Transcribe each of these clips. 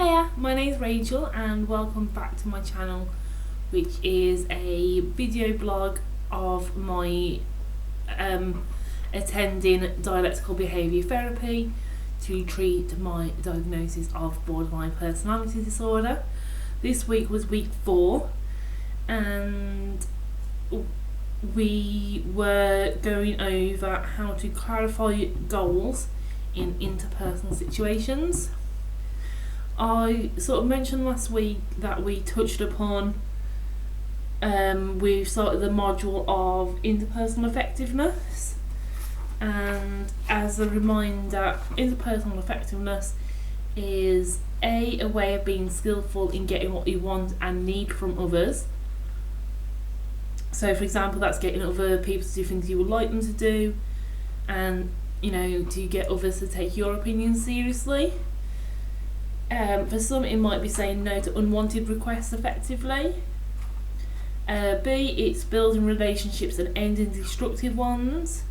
Hiya, my name is Rachel and welcome back to my channel, which is a video blog of my attending dialectical behaviour therapy to treat my diagnosis of borderline personality disorder. This week was week 4 and we were going over how to clarify goals in interpersonal situations. I sort of mentioned last week that we touched upon, we've started the module of interpersonal effectiveness, and as a reminder, interpersonal effectiveness is a way of being skillful in getting what you want and need from others. So for example, that's getting other people to do things you would like them to do, and to get others to take your opinion seriously. For some it might be saying no to unwanted requests effectively. B, it's building relationships and ending destructive ones.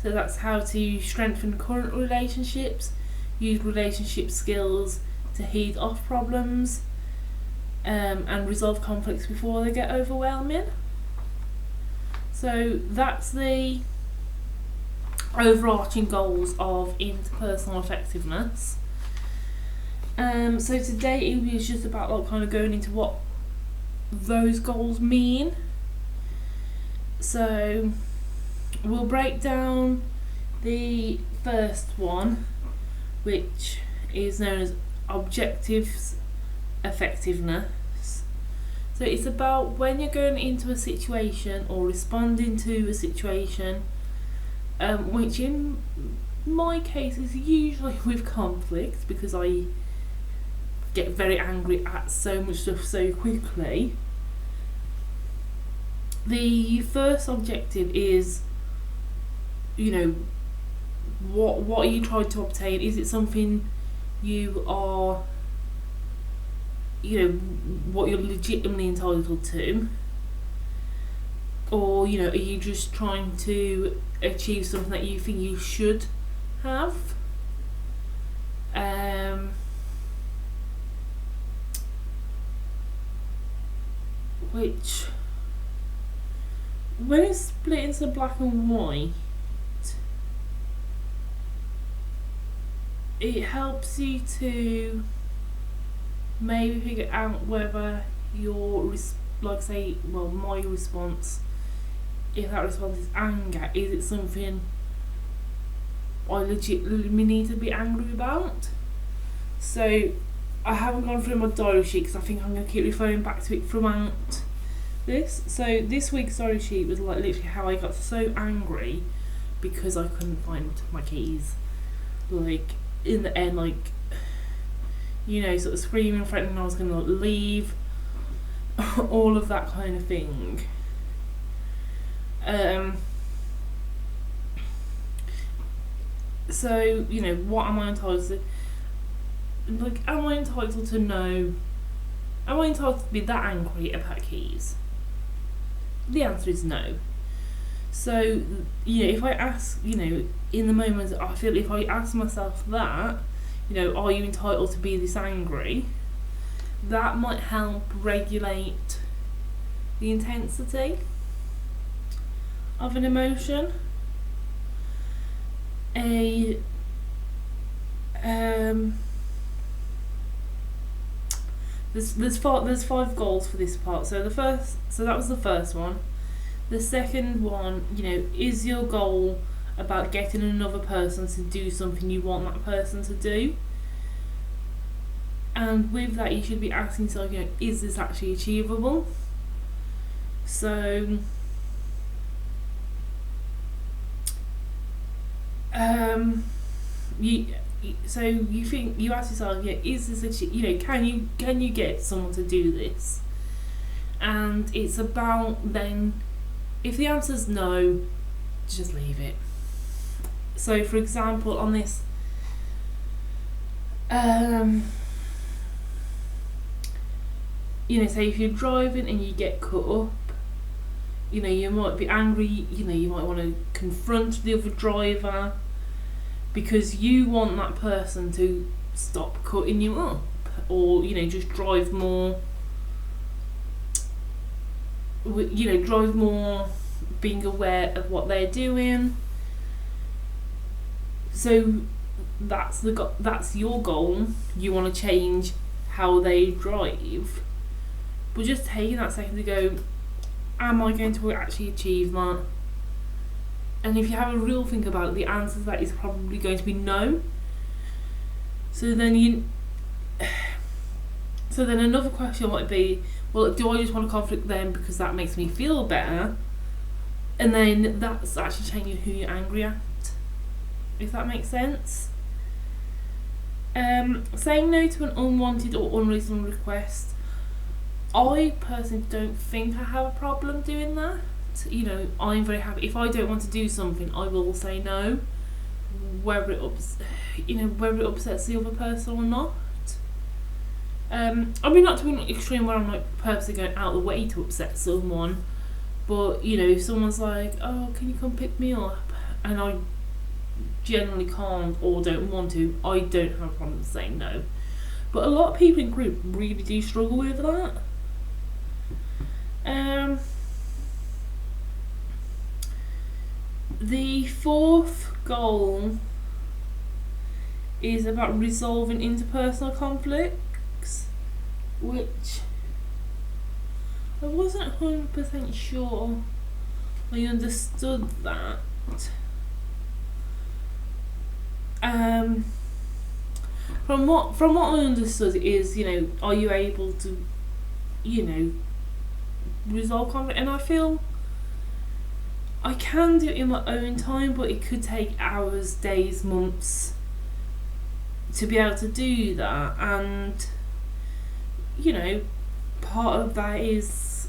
So that's how to strengthen current relationships, use relationship skills to head off problems, and resolve conflicts before they get overwhelming. So that's the overarching goals of interpersonal effectiveness. So today it was just about kind of going into what those goals mean. So we'll break down the first one, which is known as objectives effectiveness. So it's about when you're going into a situation or responding to a situation, which in my case is usually with conflict, because I get very angry at so much stuff so quickly. The first objective is, what are you trying to obtain? Is it something you are, what you're legitimately entitled to? Or, are you just trying to achieve something that you think you should have? Which, when it's split into black and white, it helps you to maybe figure out whether your my response, if that response is anger, is it something I legitimately need to be angry about? So I haven't gone through my diary sheet because I think I'm going to keep referring back to it throughout this. So this week's diary sheet was literally how I got so angry because I couldn't find my keys. In the end, sort of screaming, threatening I was going to leave, all of that kind of thing. So, what am I entitled to? Am I entitled to know? Am I entitled to be that angry about keys? The answer is no. So, if I ask, in the moment, I feel if I ask myself that, are you entitled to be this angry? That might help regulate the intensity of an emotion. There's 5 goals for this part. So that was the first one. The second one, is your goal about getting another person to do something you want that person to do? And with that, you should be asking yourself, is this actually achievable? So you ask yourself, is this can you get someone to do this? And it's about then, if the answer's no, just leave it. So for example, on this, say if you're driving and you get cut up, you might be angry, you might want to confront the other driver because you want that person to stop cutting you up, or just drive more. Drive more, being aware of what they're doing. So that's your goal. You want to change how they drive, but just taking that second to go, am I going to actually achieve that? And if you have a real think about it, the answer to that is probably going to be no. So then another question might be, well, do I just want a conflict then because that makes me feel better? And then that's actually changing who you're angry at, if that makes sense. Saying no to an unwanted or unreasonable request, I personally don't think I have a problem doing that. I'm very happy. If I don't want to do something, I will say no, whether it upsets the other person or not. Not to an extreme where I'm like purposely going out of the way to upset someone, but if someone's like, oh, can you come pick me up, and I generally can't or don't want to, I don't have a problem saying no. But a lot of people in group really do struggle with that. The fourth goal is about resolving interpersonal conflicts, which I wasn't 100% sure I understood that. From what I understood is, are you able to, resolve conflict? And I feel I can do it in my own time, but it could take hours, days, months to be able to do that. And part of that is,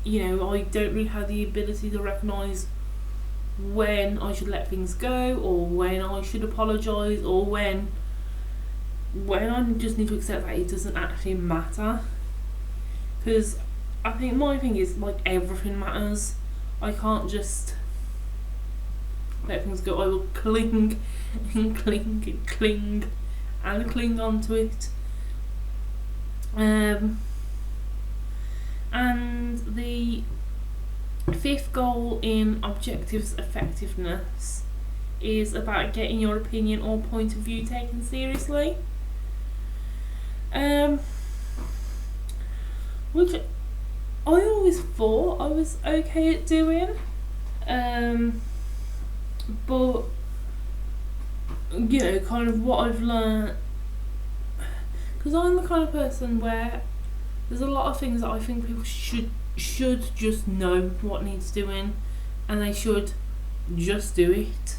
I don't really have the ability to recognise when I should let things go, or when I should apologise, or when I just need to accept that it doesn't actually matter. Because I think my thing is, like, everything matters. I can't just let things go. I will cling and cling and cling and cling onto it. And the fifth goal in objectives effectiveness is about getting your opinion or point of view taken seriously. Which I always thought I was okay at doing. But kind of what I've learned, because I'm the kind of person where there's a lot of things that I think people should just know what needs doing, and they should just do it.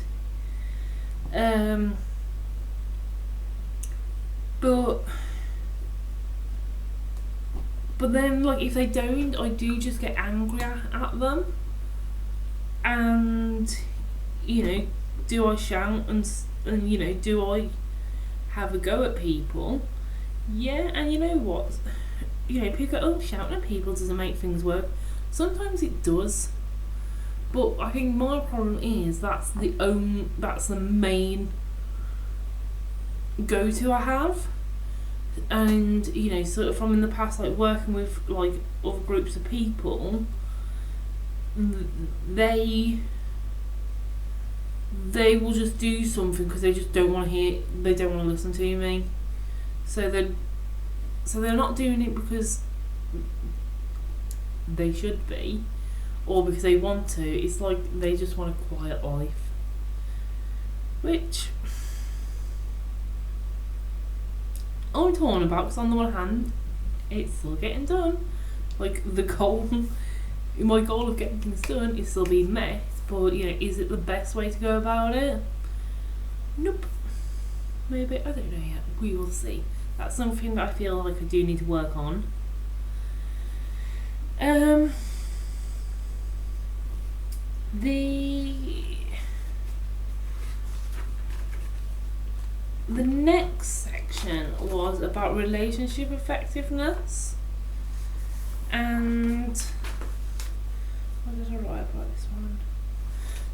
But then, like, if they don't, I do just get angry at them. And do I shout and do I have a go at people? Yeah, and you know what? People go, oh, shouting at people doesn't make things work. Sometimes it does, but I think my problem is that's the main go-to I have. And sort of from in the past, like working with like other groups of people, they will just do something because they just don't want to hear, they don't want to listen to me. So they're not doing it because they should be, or because they want to. It's like they just want a quiet life, which I'm torn about, because on the one hand, it's still getting done. Like, my goal of getting things done is still being met, but is it the best way to go about it? Nope. Maybe, I don't know yet. We will see. That's something that I feel like I do need to work on. The next section was about relationship effectiveness, and what did I write about this one?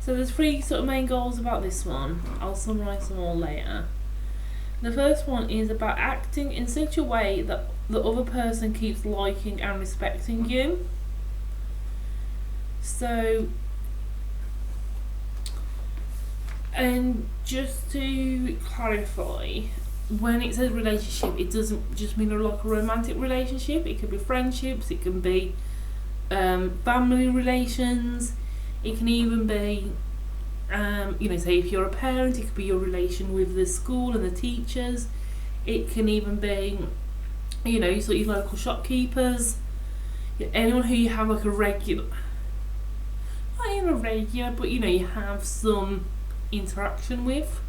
So there's three sort of main goals about this one. I'll summarise them all later. The first one is about acting in such a way that the other person keeps liking and respecting you. So, and just to clarify, when it says relationship, it doesn't just mean like a romantic relationship. It could be friendships, it can be family relations, it can even be say if you're a parent, it could be your relation with the school and the teachers. It can even be sort of your local shopkeepers, anyone who you have like a regular, not even a regular, but you have some interaction with.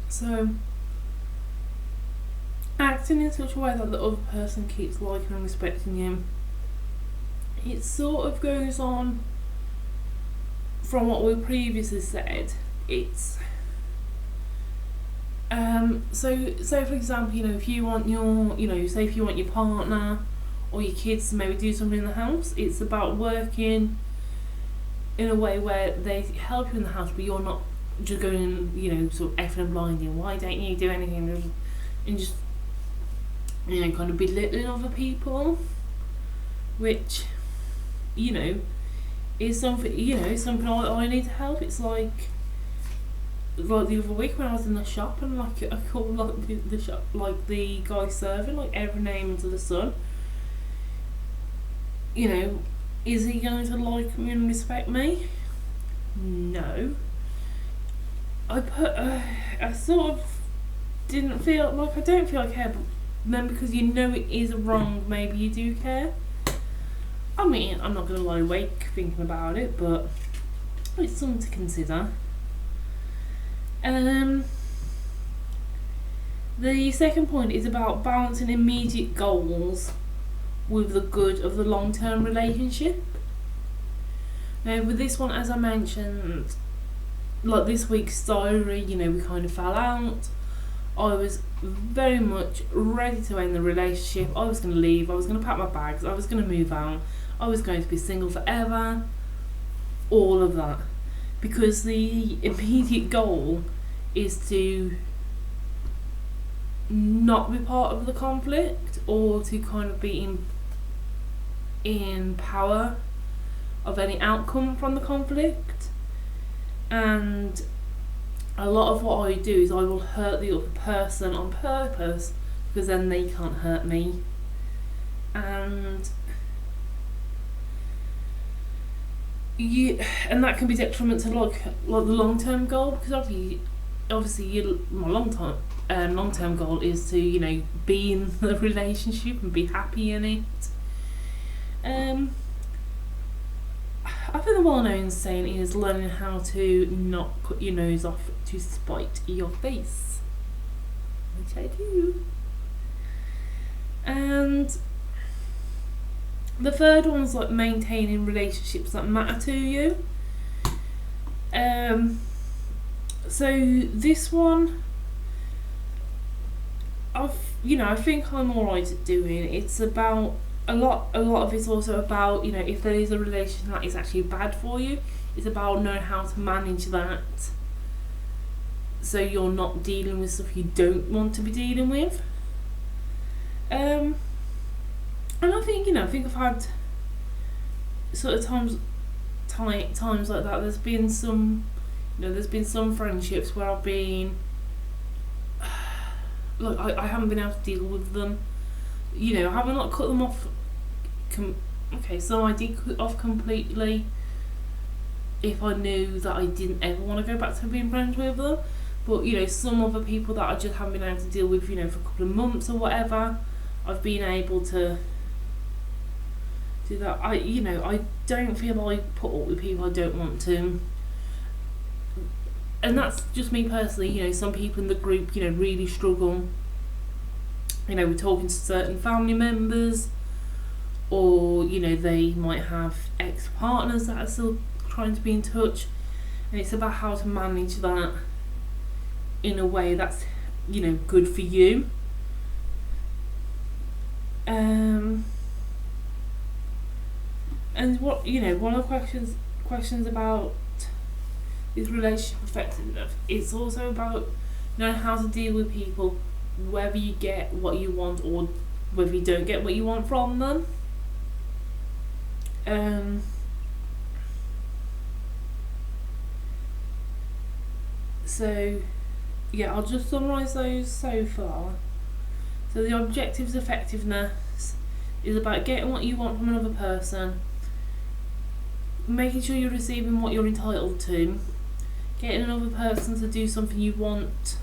So, acting in such a way that the other person keeps liking and respecting you. It sort of goes on from what we previously said. It's so for example, if you want your say if you want your partner or your kids to maybe do something in the house, it's about working in a way where they help you in the house, but you're not just going sort of effing and blinding. Why don't you do anything? And just kind of belittling other people, which is something something I need to help. It's like the other week when I was in the shop and I called the shop, the guy serving, every name under the sun. Is he going to like me and respect me? No. I sort of didn't feel like, I don't feel I care, but then because it is wrong, maybe you do care. I mean, I'm not going to lie awake thinking about it, but it's something to consider. The second point is about balancing immediate goals with the good of the long-term relationship. Now, with this one, as I mentioned, this week's diary, we kind of fell out. I was very much ready to end the relationship. I was going to leave. I was going to pack my bags. I was going to move out. I was going to be single forever. All of that. Because the immediate goal is to not be part of the conflict, or to kind of be in power of any outcome from the conflict. And a lot of what I do is I will hurt the other person on purpose, because then they can't hurt me. And that can be detrimental to the long-term goal, because obviously my long-term goal is to be in the relationship and be happy in it. I think the well-known saying is learning how to not cut your nose off to spite your face, which I do. And the third one's maintaining relationships that matter to you. So this one, I think I'm alright at doing. It's about a lot of it's also about if there is a relation that is actually bad for you, it's about knowing how to manage that, so you're not dealing with stuff you don't want to be dealing with. And I think I've had sort of times like that. There's been some friendships where I've been I haven't been able to deal with them. I haven't cut them off. So I did cut off completely if I knew that I didn't ever want to go back to being friends with them. But some other people that I just haven't been able to deal with, for a couple of months or whatever, I've been able to do that. I don't feel I put up with people I don't want to. And that's just me personally. Some people in the group, really struggle. We're talking to certain family members, or they might have ex-partners that are still trying to be in touch, and it's about how to manage that in a way that's good for you. And what one of the questions about this relationship effectiveness, it's also about knowing how to deal with people, whether you get what you want or whether you don't get what you want from them. So yeah, I'll just summarise those so far. So the objectives of effectiveness is about getting what you want from another person, making sure you're receiving what you're entitled to, getting another person to do something you want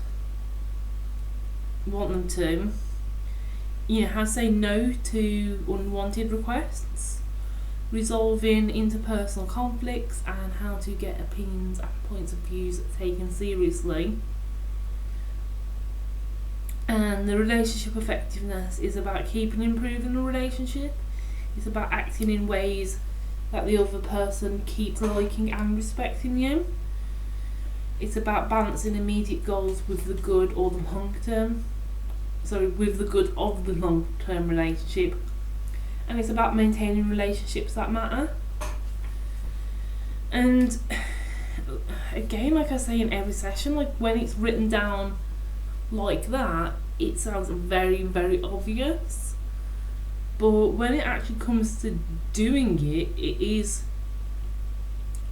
them to, how to say no to unwanted requests, resolving interpersonal conflicts, and how to get opinions and points of views taken seriously. And the relationship effectiveness is about keeping and improving the relationship. It's about acting in ways that the other person keeps liking and respecting you. It's about balancing immediate goals with the good or the with the good of the long-term relationship. And it's about maintaining relationships that matter. And again, like I say in every session, like when it's written down like that, it sounds very, very obvious. But when it actually comes to doing it, it is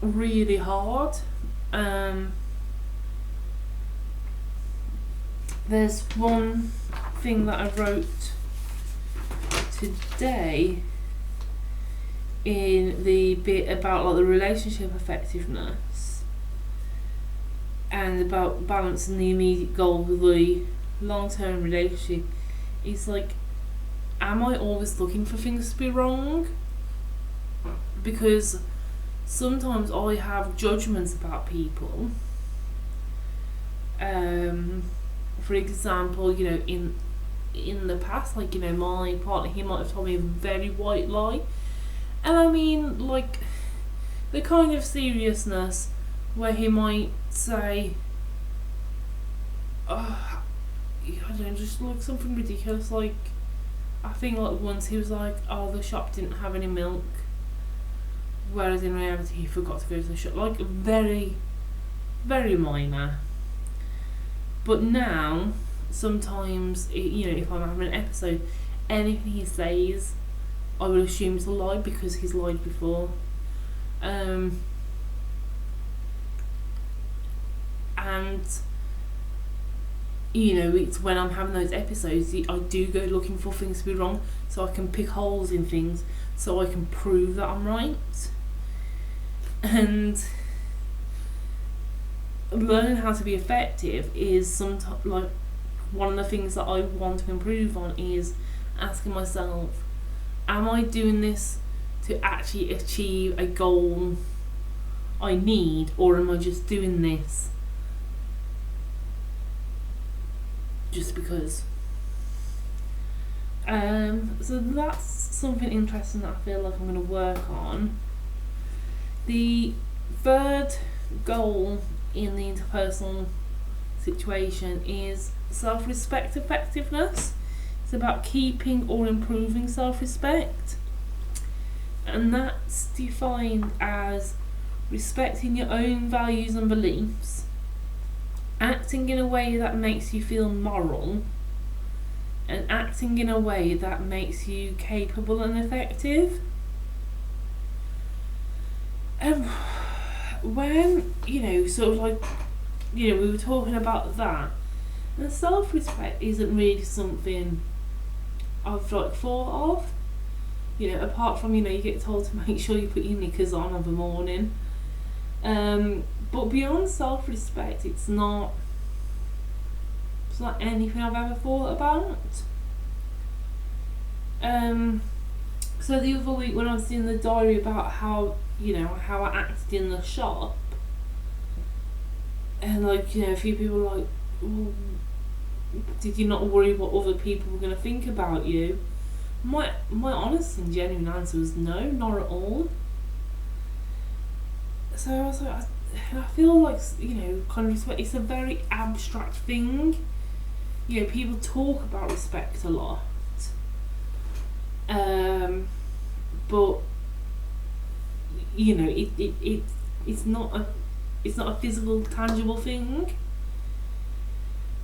really hard. There's one thing that I wrote today in the bit about like the relationship effectiveness and about balancing the immediate goal with the long-term relationship. It's like, am I always looking for things to be wrong? Because sometimes I have judgments about people. For example, in the past, like, my partner, he might have told me a very white lie. And I mean, like, the kind of seriousness where he might say, I don't know, just like something ridiculous, like, I think like once he was like, the shop didn't have any milk, whereas in reality he forgot to go to the shop. Like, very, very minor. But now, sometimes, if I'm having an episode, anything he says, I will assume it's a lie because he's lied before. And it's when I'm having those episodes, I do go looking for things to be wrong, so I can pick holes in things, so I can prove that I'm right. And learning how to be effective is sometimes like one of the things that I want to improve on is asking myself, am I doing this to actually achieve a goal I need, or am I just doing this just because? So that's something interesting that I feel like I'm going to work on. The third goal in the interpersonal situation is self-respect effectiveness. It's about keeping or improving self-respect, and that's defined as respecting your own values and beliefs, acting in a way that makes you feel moral, and acting in a way that makes you capable and effective. When, sort of like, we were talking about that, and self-respect isn't really something I've like thought of, apart from, you get told to make sure you put your knickers on of a morning. But beyond self-respect, it's not anything I've ever thought about. So the other week when I was doing the diary about how I acted in the shop, and a few people were like, well, did you not worry what other people were going to think about you? My honest and genuine answer was no, not at all. So I was like, I feel like, kind of respect, it's a very abstract thing. People talk about respect a lot. But you know, it's not a physical, tangible thing.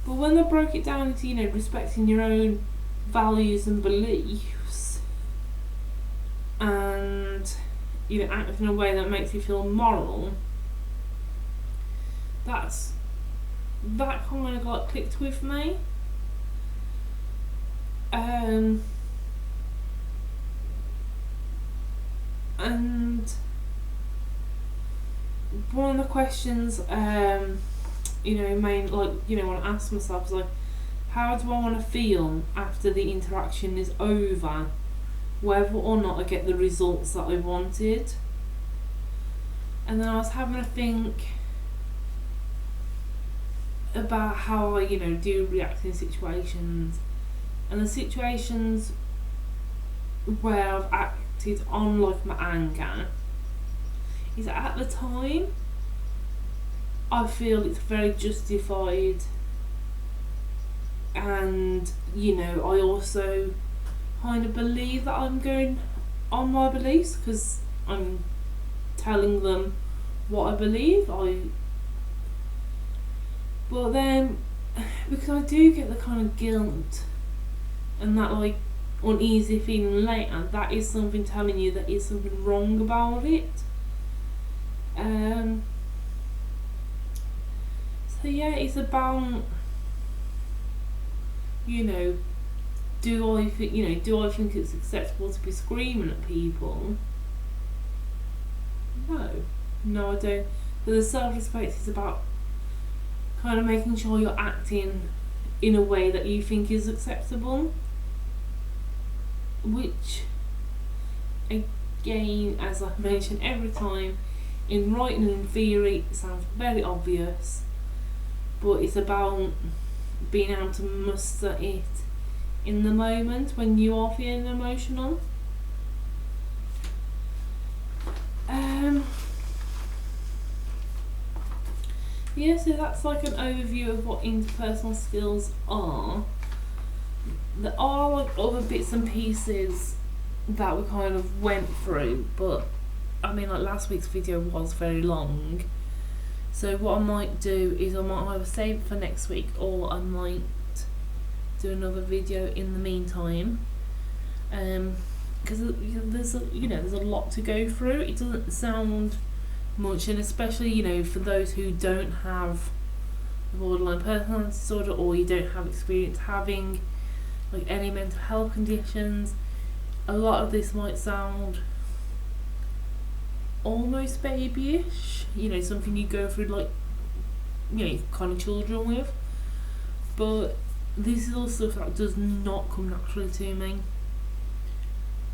But when they broke it down into, you know, respecting your own values and beliefs, and, you know, act in a way that makes you feel moral, that kind of like clicked with me. And one of the questions, you know, main, like, you know, when I ask myself is like, how do I want to feel after the interaction is over, whether or not I get the results that I wanted? And then I was having a think about how I, you know, do react in situations, and the situations where I've acted on like my anger is at the time I feel it's very justified, and, you know, I also kind of believe that I'm going on my beliefs because I'm telling them what I believe. But then, because I do get the kind of guilt and that like uneasy feeling later, that is something telling you that is something wrong about it. So yeah, it's about, you know, do I think it's acceptable to be screaming at people? No, I don't. But the self-respect is about kind of making sure you're acting in a way that you think is acceptable, which, again, as I mention every time, in writing and in theory it sounds very obvious, but it's about being able to muster it in the moment when you are feeling emotional. Yeah, so that's like an overview of what interpersonal skills are. There are like other bits and pieces that we kind of went through, but I mean, like, last week's video was very long, so what I might do is I might either save it for next week, or I might do another video in the meantime, because there's a lot to go through. It doesn't sound much, and especially, you know, for those who don't have borderline personality disorder, or you don't have experience having like any mental health conditions, a lot of this might sound almost babyish, you know, something you go through like, you know, kind of children with, but this is all stuff that does not come naturally to me.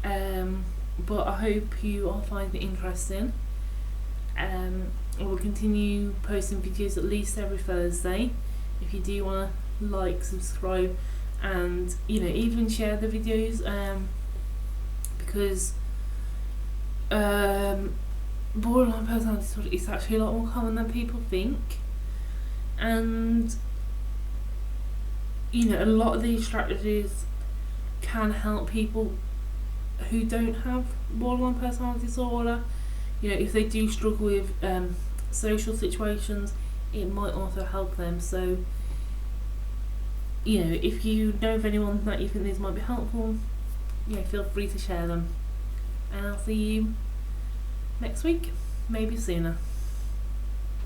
But I hope you all find it interesting. I will continue posting videos at least every Thursday. If you do want to like, subscribe, and, you know, even share the videos, because borderline personality disorder is actually a lot more common than people think, and, you know, a lot of these strategies can help people who don't have borderline personality disorder. You know, if they do struggle with social situations, it might also help them. So, you know, if you know of anyone that you think these might be helpful, yeah, feel free to share them. And I'll see you next week, maybe sooner.